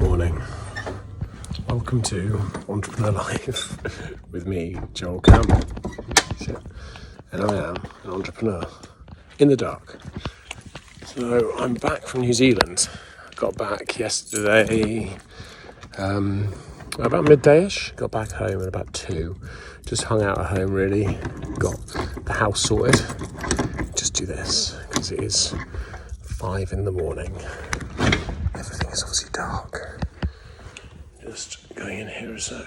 morning. Welcome to Entrepreneur Life with me, Joel Campbell. And I am an entrepreneur in the dark. So I'm back from New Zealand. I got back yesterday about midday-ish. Got back home at about 2. Just hung out at home really. Got the house sorted. Just do this because it is 5 in the morning. Everything is obviously dark. Just going in here a sec.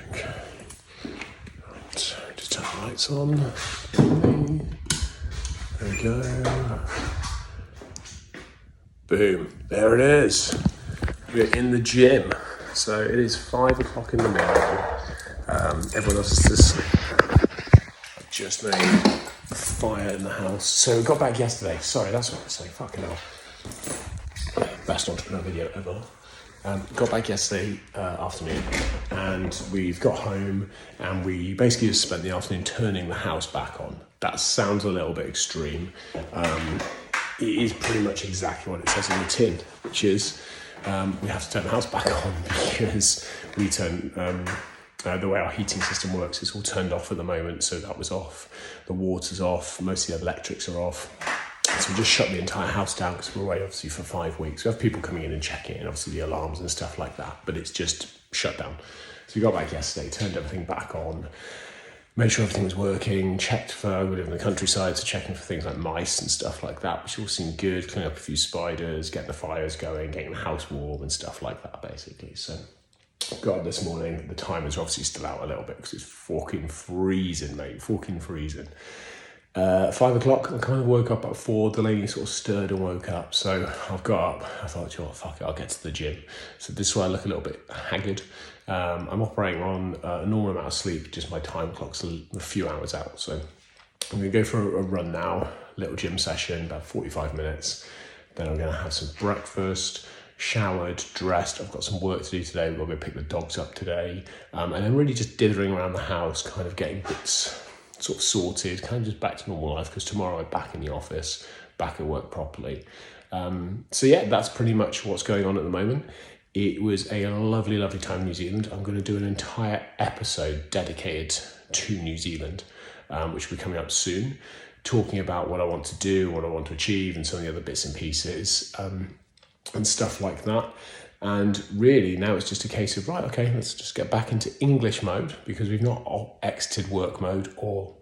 Right, just turn the lights on. There we go. Boom, there it is. We're in the gym. So it is 5 o'clock in the morning. Everyone else is asleep. I've just made a fire in the house. So we got back yesterday. Sorry, that's what I was saying. Fucking hell. Best entrepreneur video ever. Got back yesterday afternoon, and we've got home and we basically just spent the afternoon turning the house back on. That sounds a little bit extreme. It is pretty much exactly what it says on the tin, which is we have to turn the house back on because we turn the way our heating system works, it's all turned off at the moment. So that was off, the water's off, most of the electrics are off. So we just shut the entire house down because we're away obviously for 5 weeks. We have people coming in and checking it, and obviously the alarms and stuff like that, but it's just shut down. So we got back yesterday, turned everything back on, made sure everything was working, checked for, we live in the countryside, so checking for things like mice and stuff like that, which all seemed good, cleaning up a few spiders, getting the fires going, getting the house warm and stuff like that basically. So got up this morning, the timers are obviously still out a little bit because it's fucking freezing, mate, fucking freezing. 5 o'clock, I kind of woke up at 4, Delaney sort of stirred and woke up, so I've got up, I thought, you know what, fuck it, I'll get to the gym. So this is why I look a little bit haggard. I'm operating on a normal amount of sleep, just my time clock's a few hours out, so I'm going to go for a run now, little gym session, about 45 minutes, then I'm going to have some breakfast, showered, dressed. I've got some work to do today, we'll go pick the dogs up today, and then really just dithering around the house, kind of getting bits sort of sorted, kind of just back to normal life, because tomorrow I'm back in the office, back at work properly. So yeah, that's pretty much what's going on at the moment. It was a lovely, lovely time in New Zealand. I'm going to do an entire episode dedicated to New Zealand, which will be coming up soon, talking about what I want to do, what I want to achieve, and some of the other bits and pieces, and stuff like that. And really now it's just a case of, right, okay, let's just get back into English mode, because we've not exited work mode or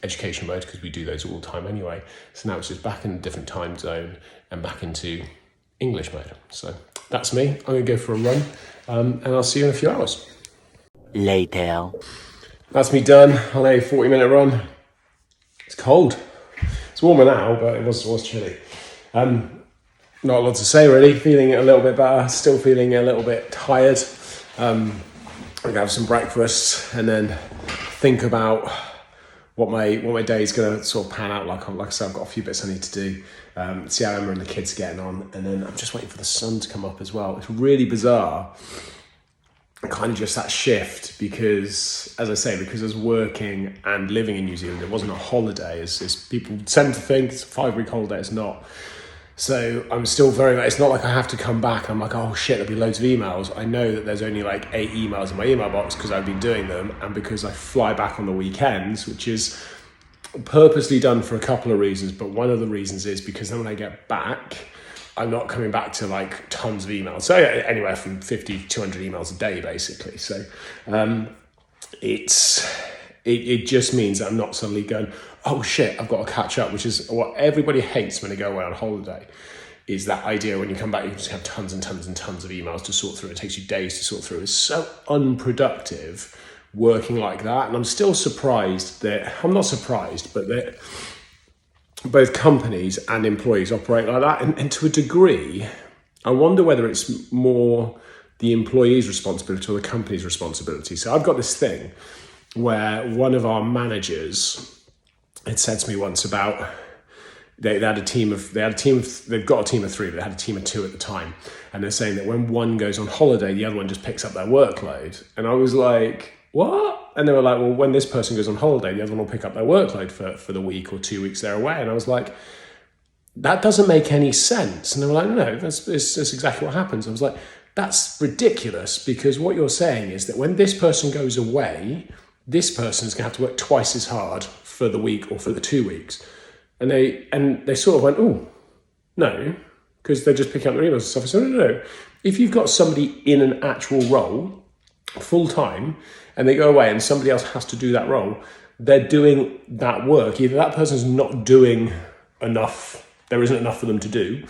education mode, because we do those all the time anyway. So now it's just back in a different time zone and back into English mode. So that's me. I'm going to go for a run, and I'll see you in a few hours. Later. That's me done on a 40-minute run. It's cold. It's warmer now, but it was chilly. Not a lot to say really, feeling a little bit better, still feeling a little bit tired. I'm gonna have some breakfast and then think about what my day is gonna sort of pan out like. Like I said, I've got a few bits I need to do, see how Emma and the kids are getting on, and then I'm just waiting for the sun to come up as well. It's really bizarre, kind of just that shift, because as I say, because I was working and living in New Zealand, it wasn't a holiday as people tend to think. It's a 5-week holiday, it's not. So I'm still it's not like I have to come back. I'm like, oh shit, there'll be loads of emails. I know that there's only like 8 emails in my email box because I've been doing them, and because I fly back on the weekends, which is purposely done for a couple of reasons. But one of the reasons is because then when I get back, I'm not coming back to like tons of emails. So anywhere from 50 to 200 emails a day, basically. So it just means that I'm not suddenly going, oh shit, I've got to catch up, which is what everybody hates when they go away on holiday, is that idea when you come back, you just have tons and tons and tons of emails to sort through. It takes you days to sort through. It's so unproductive working like that. And I'm still surprised that, I'm not surprised, but that both companies and employees operate like that. And to a degree, I wonder whether it's more the employee's responsibility or the company's responsibility. So I've got this thing where one of our managers had said to me once about they've got a team of 3, but they had a team of 2 at the time, and they're saying that when one goes on holiday, the other one just picks up their workload. And I was like, what? And they were like, well, when this person goes on holiday, the other one will pick up their workload for the week or 2 weeks they're away. And I was like, that doesn't make any sense. And they were like, no, that's exactly what happens. I was like, that's ridiculous, because what you're saying is that when this person goes away, this person's going to have to work twice as hard for the week or for the 2 weeks. And they sort of went, oh, no, because they're just picking up their emails and stuff. I said, no. If you've got somebody in an actual role full time and they go away and somebody else has to do that role, they're doing that work. Either that person's not doing enough, there isn't enough for them to do,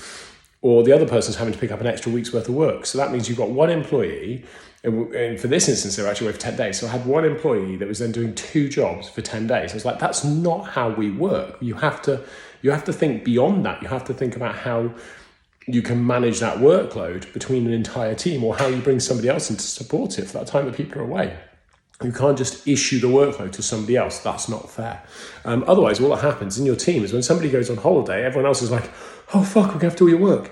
or the other person's having to pick up an extra week's worth of work. So that means you've got one employee, and for this instance, they were actually away for 10 days. So I had one employee that was then doing 2 jobs for 10 days. I was like, that's not how we work. You have to think beyond that. You have to think about how you can manage that workload between an entire team, or how you bring somebody else in to support it for that time that people are away. You can't just issue the workload to somebody else. That's not fair. Otherwise, all that happens in your team is when somebody goes on holiday, everyone else is like, oh, fuck, we're going to have to do all your work,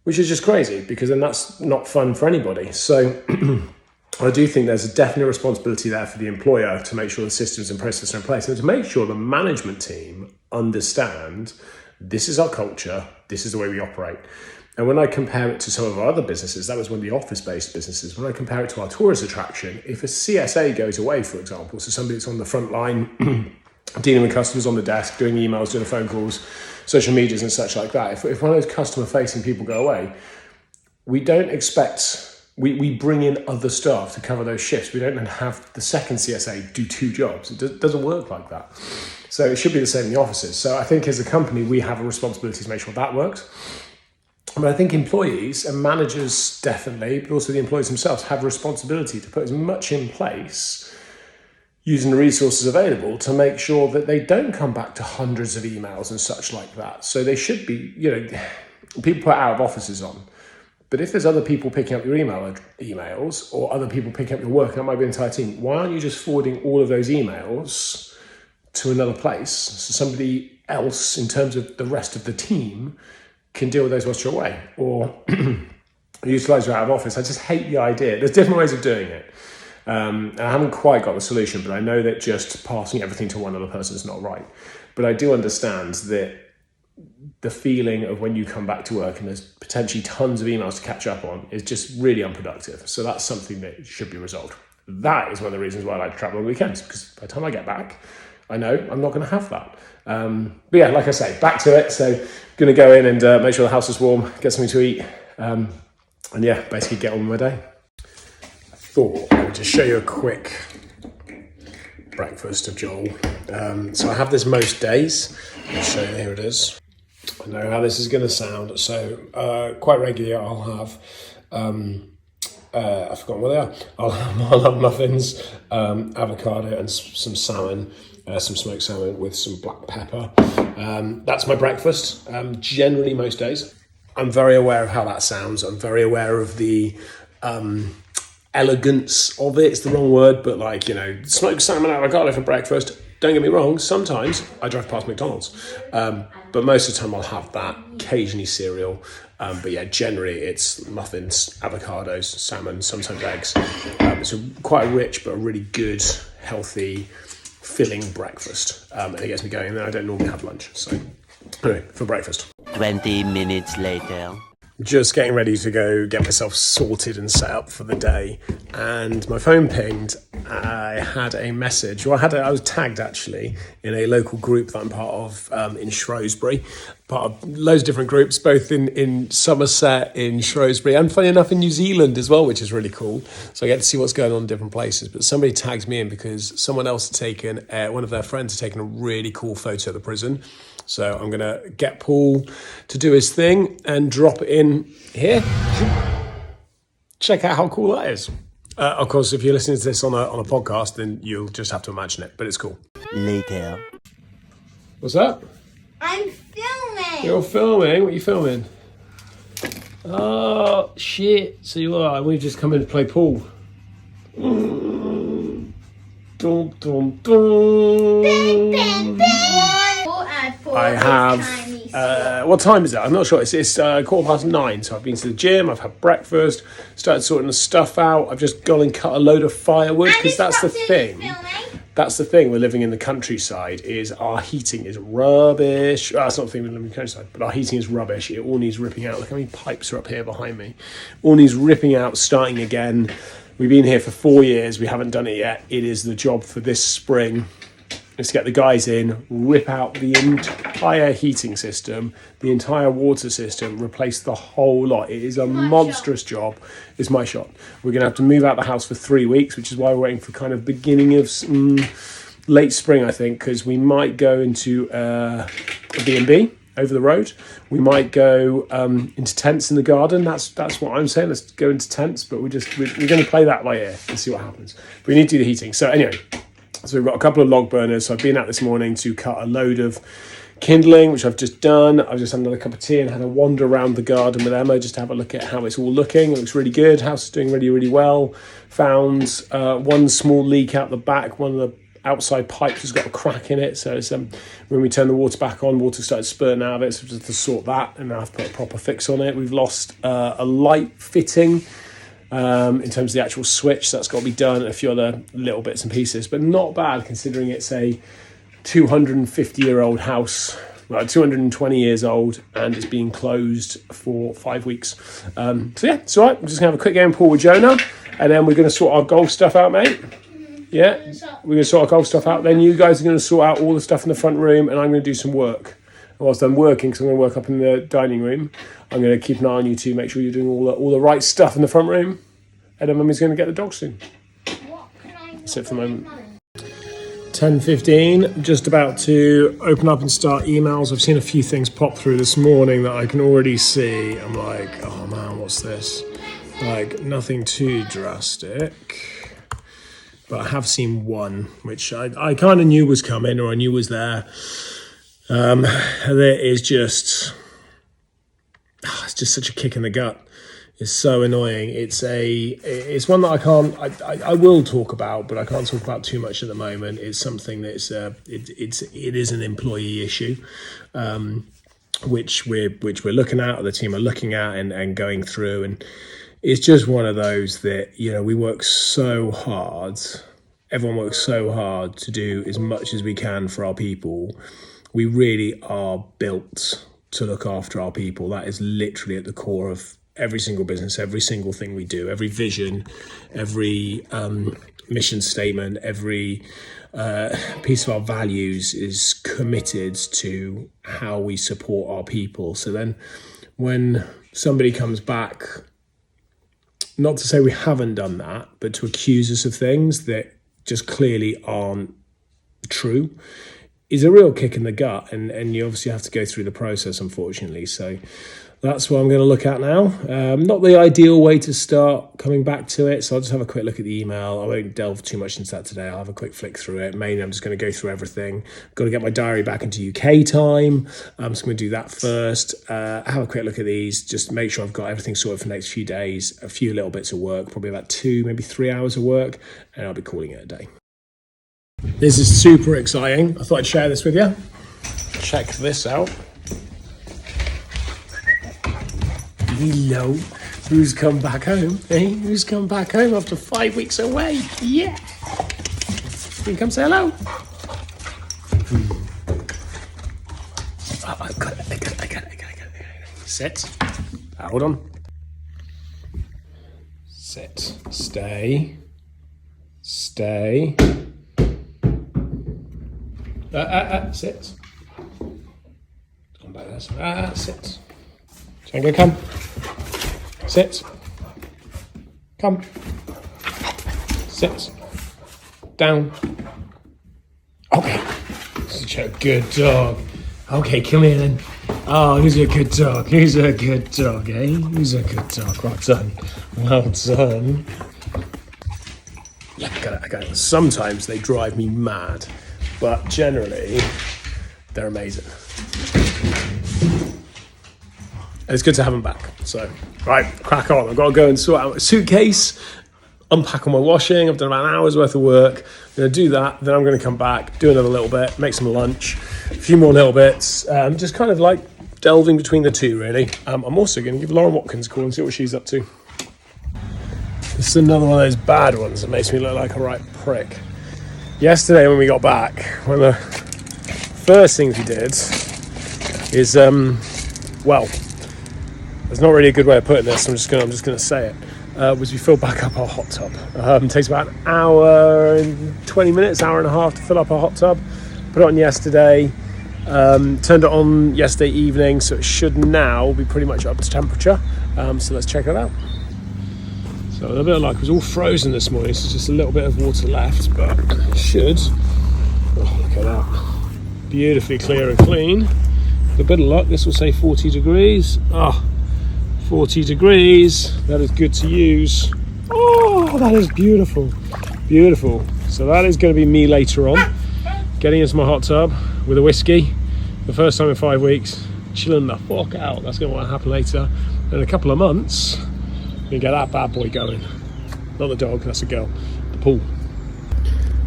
which is just crazy, because then that's not fun for anybody. So I do think there's a definite responsibility there for the employer to make sure the systems and processes are in place, and to make sure the management team understand this is our culture, this is the way we operate. And when I compare it to some of our other businesses, that was one of the office-based businesses, when I compare it to our tourist attraction, if a CSA goes away, for example, so somebody that's on the front line, dealing with customers on the desk, doing emails, doing phone calls, social medias and such like that, if one of those customer-facing people go away, we don't expect, we bring in other staff to cover those shifts. We don't then have the second CSA do 2 jobs. It doesn't work like that. So it should be the same in the offices. So I think as a company, we have a responsibility to make sure that works. But I think employees and managers definitely, but also the employees themselves, have a responsibility to put as much in place using the resources available to make sure that they don't come back to hundreds of emails and such like that. So they should be, people put out of offices on. But if there's other people picking up your emails or other people picking up your work, and that might be the entire team, why aren't you just forwarding all of those emails to another place so somebody else, in terms of the rest of the team, can deal with those whilst you're away, or utilise your out of office? I just hate the idea. There's different ways of doing it. And I haven't quite got the solution, but I know that just passing everything to one other person is not right. But I do understand that the feeling of when you come back to work and there's potentially tons of emails to catch up on is just really unproductive. So that's something that should be resolved. That is one of the reasons why I like to travel on weekends, because by the time I get back, I know I'm not going to have that. But yeah, like I say, back to it. So going to go in and make sure the house is warm, get something to eat, and yeah, basically get on with my day. I thought I would just show you a quick breakfast of Joel. So I have this most days. I'll show you, here it is. I know how this is going to sound. So quite regularly I'll have, I've forgotten what they are. I'll have muffins, avocado and some salmon. Some smoked salmon with some black pepper. That's my breakfast, generally most days. I'm very aware of how that sounds. I'm very aware of the elegance of it. It's the wrong word, but smoked salmon avocado for breakfast. Don't get me wrong, sometimes I drive past McDonald's, but most of the time I'll have that, occasionally cereal. But yeah, generally it's muffins, avocados, salmon, sometimes eggs. It's quite a rich but a really good, healthy, filling breakfast, and it gets me going. And then I don't normally have lunch, so anyway, for breakfast. 20 minutes later. Just getting ready to go get myself sorted and set up for the day, and my phone pinged. I had a message. Well, I was tagged actually in a local group that I'm part of in Shrewsbury, part of loads of different groups, both in Somerset, in Shrewsbury, and funny enough in New Zealand as well, which is really cool. So I get to see what's going on in different places. But somebody tagged me in because someone else had taken, one of their friends had taken a really cool photo of the prison. So I'm going to get Paul to do his thing and drop it in here. Check out how cool that is. Of course, if you're listening to this on a podcast, then you'll just have to imagine it, but it's cool. Later. What's that? I'm filming. You're filming? What are you filming? Oh, shit. So you are. We've just come in to play pool. Dun, dun, dun. Bang, bang, bang. I have, what time is it? I'm not sure. It's 9:15, so I've been to the gym, I've had breakfast, started sorting the stuff out. I've just gone and cut a load of firewood, because that's the thing. that's the thing. We're living in the countryside. Is our heating is rubbish. That's not the thing. We live in the countryside, but our heating is rubbish. It all needs ripping out. Look how many pipes are up here behind me. All needs ripping out, starting again. We've been here for 4 years. We haven't done it yet. It is the job for this spring. Is to get the guys in, rip out the entire heating system, the entire water system, replace the whole lot. It is a monstrous job. It's my shot. We're going to have to move out the house for 3 weeks, which is why we're waiting for kind of beginning of late spring, I think, because we might go into a B&B over the road. We might go into tents in the garden. That's what I'm saying. Let's go into tents, but we're going to play that by ear and see what happens. But we need to do the heating. So anyway. So we've got a couple of log burners. So I've been out this morning to cut a load of kindling, which I've just done. I've just had another cup of tea and had a wander around the garden with Emma just to have a look at how it's all looking. It looks really good. House is doing really, really well. Found one small leak out the back. One of the outside pipes has got a crack in it. So it's, when we turn the water back on, water started spurting out of it. So just to sort that, and now I've put a proper fix on it. We've lost a light fitting. In terms of the actual switch, so that's got to be done, and a few other little bits and pieces, but not bad considering it's a 250-year-old house, well, 220 years old, and it's been closed for 5 weeks. So yeah, it's all right. I'm just going to have a quick game pool with Jonah, and then we're going to sort our golf stuff out, mate. Yeah, we're going to sort our golf stuff out. Then you guys are going to sort out all the stuff in the front room, and I'm going to do some work. Whilst I'm working, because I'm going to work up in the dining room, I'm going to keep an eye on you two, make sure you're doing all the right stuff in the front room. And then Mummy's going to get the dog soon. That's it for the moment. 10:15, just about to open up and start emails. I've seen a few things pop through this morning that I can already see. I'm like, oh man, what's this? Like, nothing too drastic. But I have seen one, which I kind of knew was coming, or I knew was there. There is just, it's just such a kick in the gut. It's so annoying. It's one that I will talk about, but I can't talk about too much at the moment. It's something that's it is an employee issue, which we're looking at, or the team are looking at and going through, and it's just one of those that, you know, we work so hard. Everyone works so hard to do as much as we can for our people. We really are built to look after our people. That is literally at the core of every single business, every single thing we do, every vision, every mission statement, every piece of our values is committed to how we support our people. So then when somebody comes back, not to say we haven't done that, but to accuse us of things that just clearly aren't true, is a real kick in the gut, and you obviously have to go through the process, unfortunately. So that's what I'm going to look at now. Not the ideal way to start coming back to it, so I'll just have a quick look at the email. I won't delve too much into that today. I'll have a quick flick through it. Mainly, I'm just going to go through everything. I've got to get my diary back into UK time. I'm just going to do that first. Have a quick look at these. Just make sure I've got everything sorted for the next few days. A few little bits of work, probably about 2, maybe 3 hours of work, and I'll be calling it a day. This is super exciting. I thought I'd share this with you. Check this out. Hello. Who's come back home? Eh? Who's come back home after 5 weeks away? Yeah. Can you come say hello? Oh, I got it. Sit. Hold on. Sit. Stay. Stay. Sit. Come back there. Sit. Django, come. Sit. Come. Sit. Down. Okay. Such a good dog. Okay, come here then. Oh, who's a good dog? Who's a good dog, eh? Who's a good dog? Well done. Well done. Yeah, I got it. Sometimes they drive me mad, but generally, they're amazing. And it's good to have them back. So, right, crack on. I've got to go and sort out my suitcase, unpack all my washing. I've done about an hour's worth of work. I'm going to do that. Then I'm going to come back, do another little bit, make some lunch, a few more little bits. Just kind of like delving between the two, really. I'm also going to give Lauren Watkins a call and see what she's up to. This is another one of those bad ones that makes me look like a right prick. yesterday when we got back, one of the first things we did is, well, there's not really a good way of putting this. I'm just gonna say it. Was we filled back up our hot tub. It takes about an hour and 20 minutes, hour and a half to fill up our hot tub. Put it on yesterday. Turned it on yesterday evening, so it should now be pretty much up to temperature. So let's check it out. So a little bit of luck, it was all frozen this morning, so just a little bit of water left, but it should. Oh, look at that. Beautifully clear and clean. With a bit of luck, this will say 40 degrees. 40 degrees, that is good to use. Oh, that is beautiful. Beautiful. So that is going to be me later on, getting into my hot tub with a whiskey, the first time in 5 weeks, chilling the fuck out. That's going to happen later. In a couple of months, we can get that bad boy going. Not the dog, that's a girl. The pool.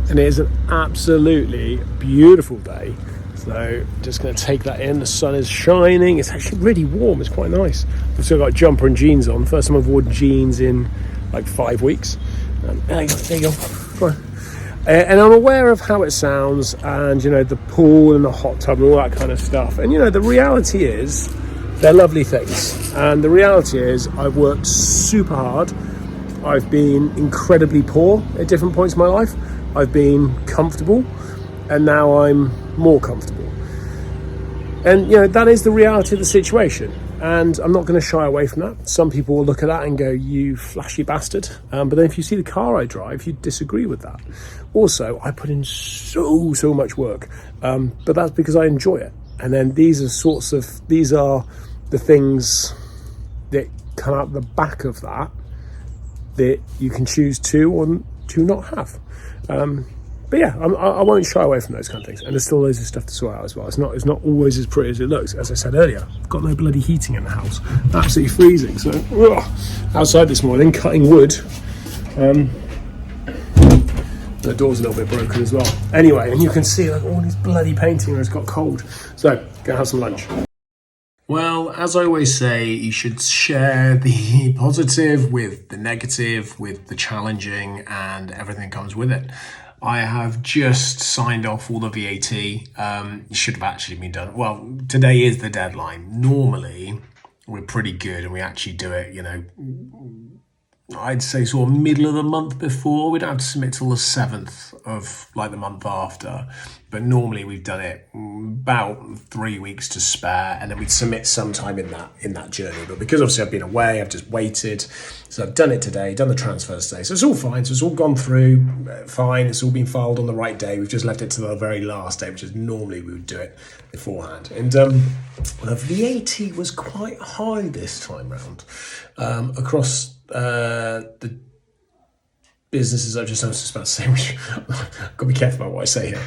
And it is an absolutely beautiful day. So just going to take that in. The sun is shining. It's actually really warm. It's quite nice. I've still got a jumper and jeans on. First time I've worn jeans in like 5 weeks. There you go. And I'm aware of how it sounds, and the pool and the hot tub and all that kind of stuff. And the reality is, they're lovely things. And the reality is, I've worked super hard. I've been incredibly poor at different points in my life. I've been comfortable, and now I'm more comfortable. And that is the reality of the situation. And I'm not going to shy away from that. Some people will look at that and go, you flashy bastard. But then if you see the car I drive, you disagree with that. Also, I put in so much work. But that's because I enjoy it. And then these are the things that come out the back of that you can choose to or to not have. But yeah, I won't shy away from those kind of things. And there's still loads of stuff to sort out as well. It's not always as pretty as it looks. As I said earlier, I've got no bloody heating in the house. Absolutely freezing. So outside this morning, cutting wood. The door's a little bit broken as well. Anyway, and you can see like all these bloody painting areas got cold. So, gonna have some lunch. Well, as I always say, you should share the positive with the negative, with the challenging, and everything that comes with it. I have just signed off all the VAT. It should have actually been done. Well, today is the deadline. Normally, we're pretty good and we actually do it, I'd say sort of middle of the month before. We don't have to submit till the 7th of like the month after. But normally we've done it about 3 weeks to spare, and then we'd submit sometime in that journey. But because obviously I've been away, I've just waited. So I've done it today, done the transfers today. So it's all fine. So it's all gone through fine. It's all been filed on the right day. We've just left it to the very last day, which is normally we would do it beforehand. And the VAT was quite high this time round across the businesses I've just, I was just about to say, which I've got to be careful about what I say here.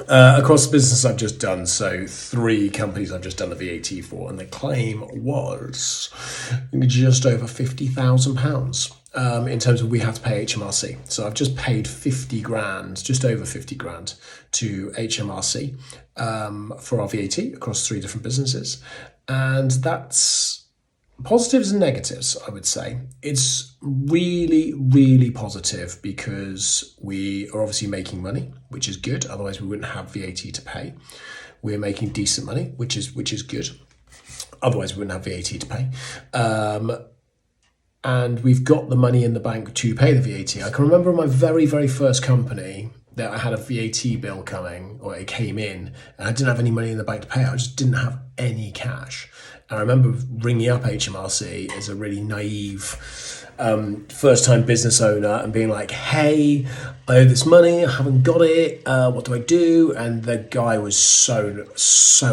Across the business I've just done, so 3 companies I've just done the VAT for, and the claim was just over £50,000 in terms of we have to pay HMRC. So I've just paid 50 grand, just over 50 grand to HMRC for our VAT across 3 different businesses. And that's positives and negatives, I would say. It's really, really positive because we are obviously making money, which is good. Otherwise, we wouldn't have VAT to pay. We're making decent money, which is good. Otherwise, we wouldn't have VAT to pay. And we've got the money in the bank to pay the VAT. I can remember my very, very first company that I had a VAT bill coming, or it came in, and I didn't have any money in the bank to pay it. I just didn't have any cash. I remember ringing up HMRC as a really naive first-time business owner and being like, hey, I owe this money, I haven't got it, what do I do? And the guy was so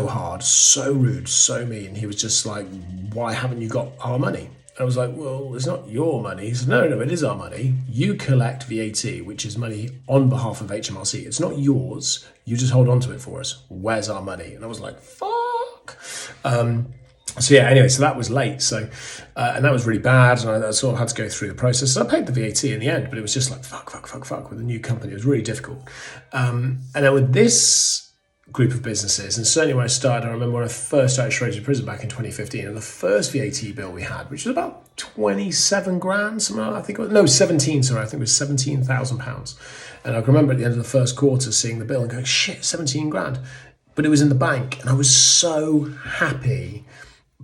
hard, so rude, so mean. He was just like, why haven't you got our money? And I was like, well, it's not your money. He said, no, it is our money. You collect VAT, which is money on behalf of HMRC. It's not yours. You just hold on to it for us. Where's our money? And I was like, fuck. So yeah, anyway, so that was late. So, and that was really bad. And I sort of had to go through the process. So I paid the VAT in the end, but it was just like, fuck with a new company. It was really difficult. And then with this group of businesses. And certainly when I started, I remember when I first started straight to prison back in 2015, and the first VAT bill we had, which was about 27 grand, something like that, I think it was, no, 17, sorry, I think it was £17,000. And I can remember at the end of the first quarter seeing the bill and going, shit, 17 grand. But it was in the bank, and I was so happy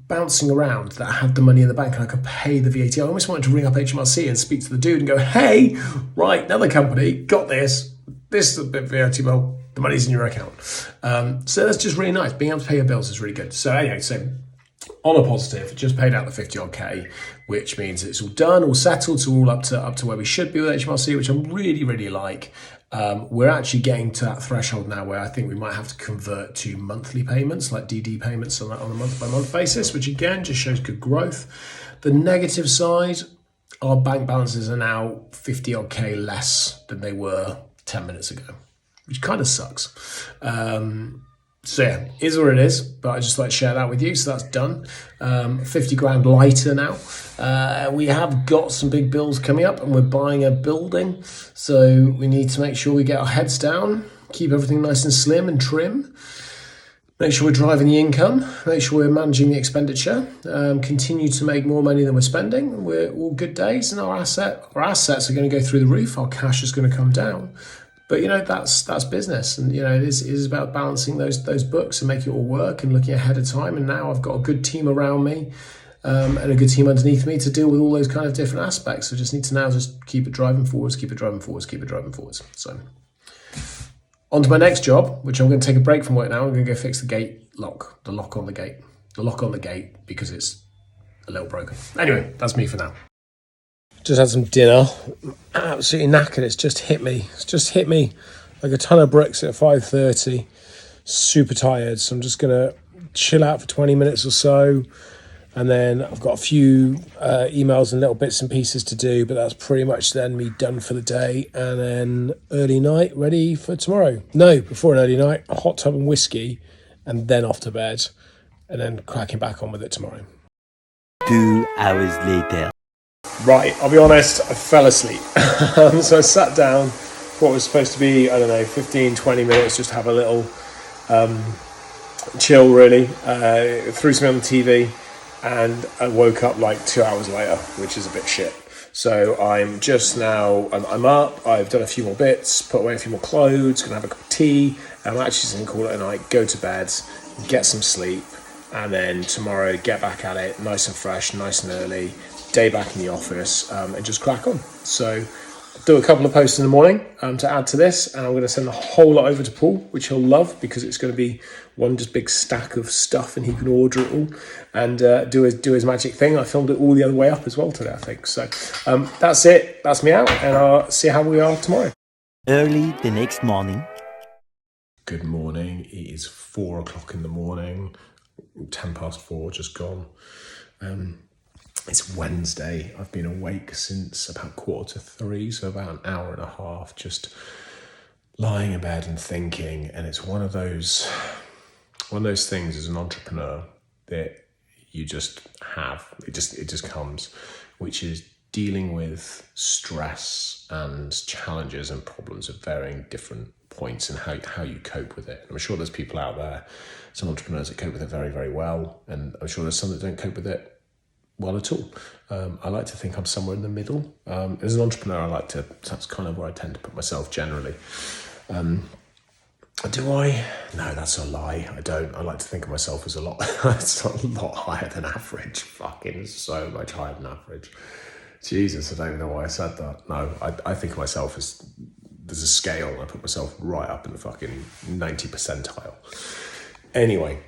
bouncing around that I had the money in the bank and I could pay the VAT. I almost wanted to ring up HMRC and speak to the dude and go, hey, right, another company, got this is a bit VAT bill, the money's in your account. So that's just really nice. Being able to pay your bills is really good. So anyway, so on a positive, just paid out the 50 odd K, which means it's all done, all settled, so all up to where we should be with HMRC, which I really, really like. We're actually getting to that threshold now where I think we might have to convert to monthly payments, like DD payments on a month-by-month basis, which again just shows good growth. The negative side, our bank balances are now 50 odd K less than they were 10 minutes ago, which kind of sucks. So yeah, is what it is, but I just like to share that with you. So that's done. 50 grand lighter now. We have got some big bills coming up and we're buying a building. So we need to make sure we get our heads down, keep everything nice and slim and trim. Make sure we're driving the income, make sure we're managing the expenditure, continue to make more money than we're spending. We're all good days, and our assets are going to go through the roof. Our cash is going to come down. But, you know, that's business. And, you know, it is about balancing those books and making it all work and looking ahead of time. And now I've got a good team around me and a good team underneath me to deal with all those kind of different aspects. So just need to now just keep it driving forwards, keep it driving forwards, keep it driving forwards. So on to my next job, which I'm going to take a break from work now. I'm going to go fix the lock on the gate, because it's a little broken. Anyway, that's me for now. Just had some dinner. Absolutely knackered. It's just hit me like a ton of bricks at 5:30. Super tired. So I'm just going to chill out for 20 minutes or so. And then I've got a few emails and little bits and pieces to do, but that's pretty much then me done for the day. And then early night, ready for tomorrow. No, before an early night, a hot tub and whiskey, and then off to bed, and then cracking back on with it tomorrow. 2 hours later. Right, I'll be honest, I fell asleep. So I sat down for what was supposed to be, 15, 20 minutes, just have a little chill, really. Threw something on the TV, and I woke up like 2 hours later, which is a bit shit. So I'm just now, I'm up, I've done a few more bits, put away a few more clothes, gonna have a cup of tea, and I'm actually just gonna call it a night, go to bed, get some sleep, and then tomorrow get back at it, nice and fresh, nice and early, day back in the office, and just crack on. So do a couple of posts in the morning to add to this, and I'm going to send a whole lot over to Paul, which he'll love, because it's going to be one just big stack of stuff and he can order it all and do his magic thing. I filmed it all the other way up as well today, I think. So that's it. That's me out, and I'll see how we are tomorrow. Early the next morning. Good morning. It is 4 o'clock in the morning, 10 past 4, just gone. It's Wednesday. I've been awake since about 2:45, so about an hour and a half, just lying in bed and thinking. And it's one of those things as an entrepreneur that you just have. It just comes, which is dealing with stress and challenges and problems at varying different points and how you cope with it. I'm sure there's people out there, some entrepreneurs that cope with it very, very well, and I'm sure there's some that don't cope with it well at all. I like to think I'm somewhere in the middle. As an entrepreneur, that's kind of where I tend to put myself generally. Do I? No, that's a lie. I don't. I like to think of myself as it's a lot higher than average. Fucking so much higher than average. Jesus, I don't even know why I said that. No, I think of myself as, there's a scale, and I put myself right up in the fucking 90 percentile. Anyway,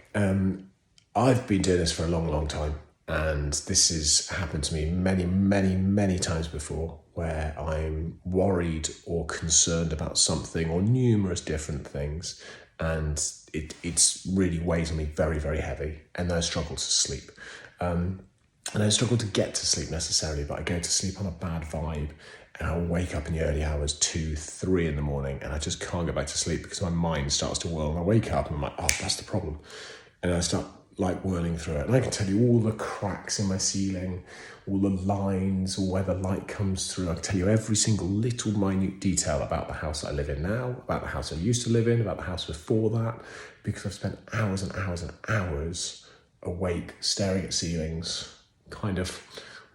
I've been doing this for a long, long time. And this has happened to me many, many, many times before, where I'm worried or concerned about something or numerous different things, and it's really weighs on me very, very heavy, and then I struggle to sleep. And I don't struggle to get to sleep necessarily, but I go to sleep on a bad vibe, and I'll wake up in the early hours, 2, 3 in the morning, and I just can't go back to sleep because my mind starts to whirl, and I wake up and I'm like, oh, that's the problem. And I start like whirling through it. And I can tell you all the cracks in my ceiling, all the lines, or where the light comes through. I can tell you every single little minute detail about the house I live in now, about the house I used to live in, about the house before that, because I've spent hours and hours and hours awake, staring at ceilings, kind of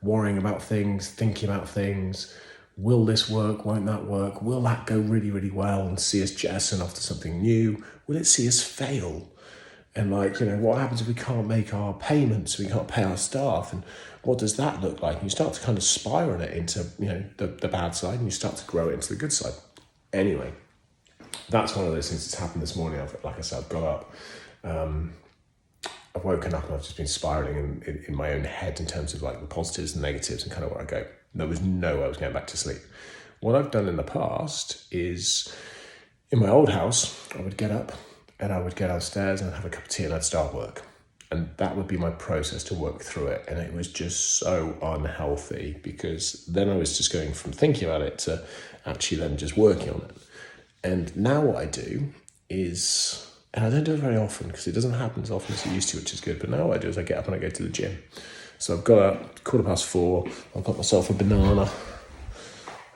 worrying about things, thinking about things. Will this work? Won't that work? Will that go really, really well and see us jettison off to something new? Will it see us fail? And like, what happens if we can't make our payments? We can't pay our staff? And what does that look like? And you start to kind of spiral it into, the bad side, and you start to grow it into the good side. Anyway, that's one of those things that's happened this morning. Like I said, I've got up, I've woken up and I've just been spiraling in my own head in terms of like the positives and negatives and kind of where I go. There was no way I was going back to sleep. What I've done in the past is, in my old house, I would get up and I would go downstairs and I'd have a cup of tea and I'd start work. And that would be my process to work through it. And it was just so unhealthy, because then I was just going from thinking about it to actually then just working on it. And now what I do is, and I don't do it very often because it doesn't happen as often as it used to, which is good. But now what I do is I get up and I go to the gym. So I've got up 4:15. I've got myself a banana.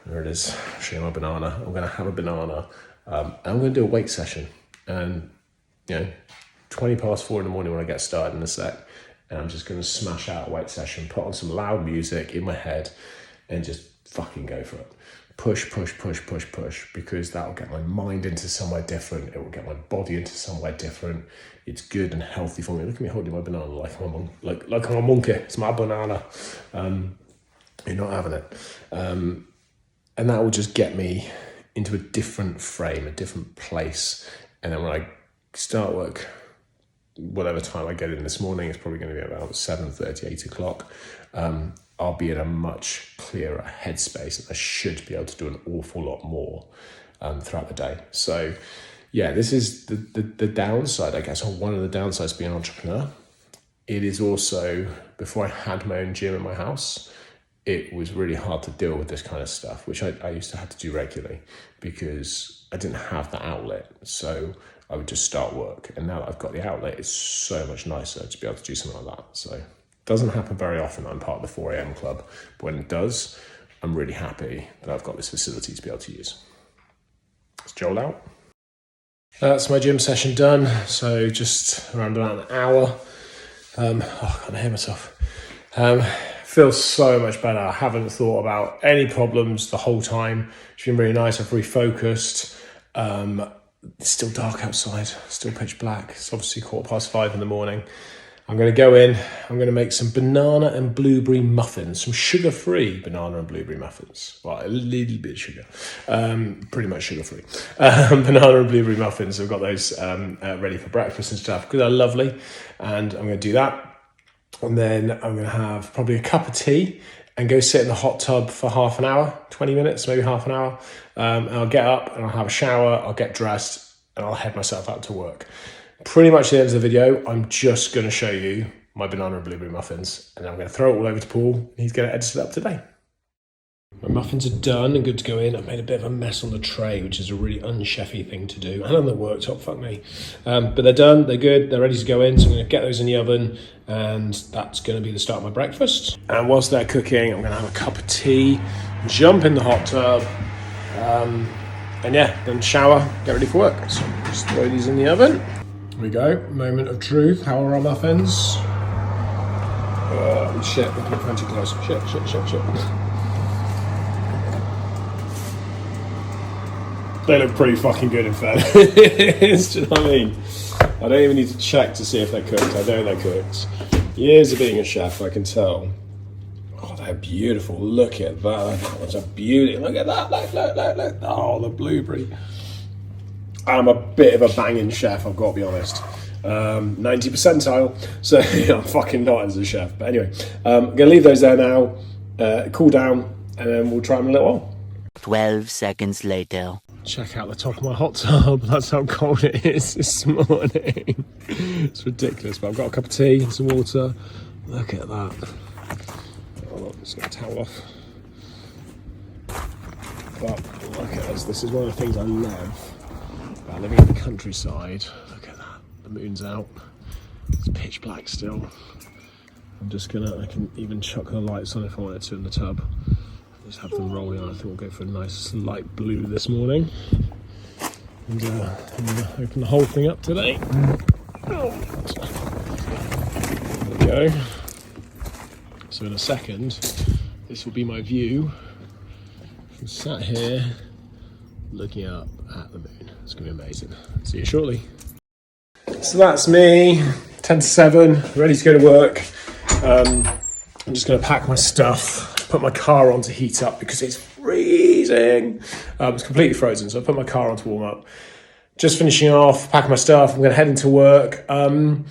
There it is. I'll show you my banana. I'm going to have a banana. And I'm going to do a weight session. And, 4:20 in the morning when I get started in a sec. And I'm just going to smash out a weight session, put on some loud music in my head and just fucking go for it. Push, because that will get my mind into somewhere different. It will get my body into somewhere different. It's good and healthy for me. Look at me holding my banana like I'm a monkey. It's my banana. You're not having it. And that will just get me into a different frame, a different place. And then when I start work, whatever time I get in this morning, it's probably going to be about 7:30, 8 o'clock. I'll be in a much clearer headspace, and I should be able to do an awful lot more throughout the day. So, yeah, this is the downside, I guess, or one of the downsides of being an entrepreneur. It is also, before I had my own gym in my house, it was really hard to deal with this kind of stuff, which I used to have to do regularly because I didn't have the outlet. So I would just start work. And now that I've got the outlet, it's so much nicer to be able to do something like that. So it doesn't happen very often. I'm part of the 4 a.m. club. But when it does, I'm really happy that I've got this facility to be able to use. Is Joel out? That's my gym session done. So just around about an hour. I can't hear myself. Feels so much better. I haven't thought about any problems the whole time. It's been really nice. I've refocused. It's still dark outside, still pitch black. It's obviously 5:15 in the morning. I'm going to go in. I'm going to make some banana and blueberry muffins, some sugar-free banana and blueberry muffins. Well, a little bit of sugar, pretty much sugar-free. Banana and blueberry muffins. I've got those ready for breakfast and stuff because they're lovely. And I'm going to do that. And then I'm going to have probably a cup of tea and go sit in the hot tub for half an hour, 20 minutes, maybe half an hour. And I'll get up and I'll have a shower, I'll get dressed, and I'll head myself out to work. Pretty much at the end of the video, I'm just going to show you my banana and blueberry muffins, and I'm going to throw it all over to Paul, and he's going to edit it up today. My muffins are done and good to go in. I've made a bit of a mess on the tray, which is a really unchefy thing to do, and on the worktop, fuck me. But they're done, they're good, they're ready to go in, so I'm going to get those in the oven, and that's going to be the start of my breakfast. And whilst they're cooking, I'm going to have a cup of tea, jump in the hot tub, and yeah, then shower, get ready for work. So just throw these in the oven. Here we go, moment of truth. How are our muffins? Shit, we're putting too close. Shit. They look pretty fucking good, in fact. Do you know what I mean? I don't even need to check to see if they're cooked. I know they're cooked. Years of being a chef, I can tell. Oh, they're beautiful. Look at that. That was a beauty. Look at that. Look. Oh, the blueberry. I'm a bit of a banging chef, I've got to be honest. 90 percentile. So I'm fucking not as a chef. But anyway, I'm going to leave those there now, cool down, and then we'll try them in a little while. 12 seconds later. Check out the top of my hot tub. That's how cold it is this morning. It's ridiculous, but I've got a cup of tea and some water. Look at that. Oh, let's get a towel off. But look at this. This is one of the things I love about living in the countryside. Look at that. The moon's out. It's pitch black still. I can even chuck the lights on if I wanted to in the tub. Just have them rolling on. I think we'll go for a nice light blue this morning. And open the whole thing up today. There we go. So in a second, this will be my view. I'm sat here looking up at the moon. It's going to be amazing. See you shortly. So that's me, 10 to 7, ready to go to work. I'm just going to pack my stuff, put my car on to heat up because it's freezing. It's completely frozen, so I put my car on to warm up. Just finishing off, packing my stuff. I'm going to head into work. I'm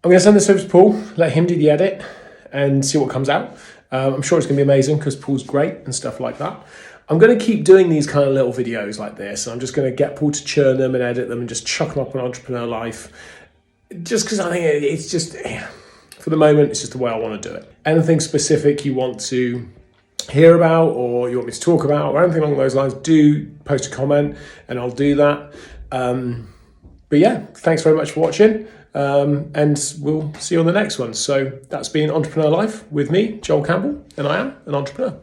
going to send this over to Paul, let him do the edit and see what comes out. I'm sure it's going to be amazing because Paul's great and stuff like that. I'm going to keep doing these kind of little videos like this. And I'm just going to get Paul to churn them and edit them and just chuck them up on Entrepreneur Life. Just because I think it's just, for the moment, it's just the way I want to do it. Anything specific you want to hear about or you want me to talk about or anything along those lines, do post a comment and I'll do that. But yeah, thanks very much for watching. And we'll see you on the next one. So that's been Entrepreneur Life with me, Joel Campbell, and I am an entrepreneur.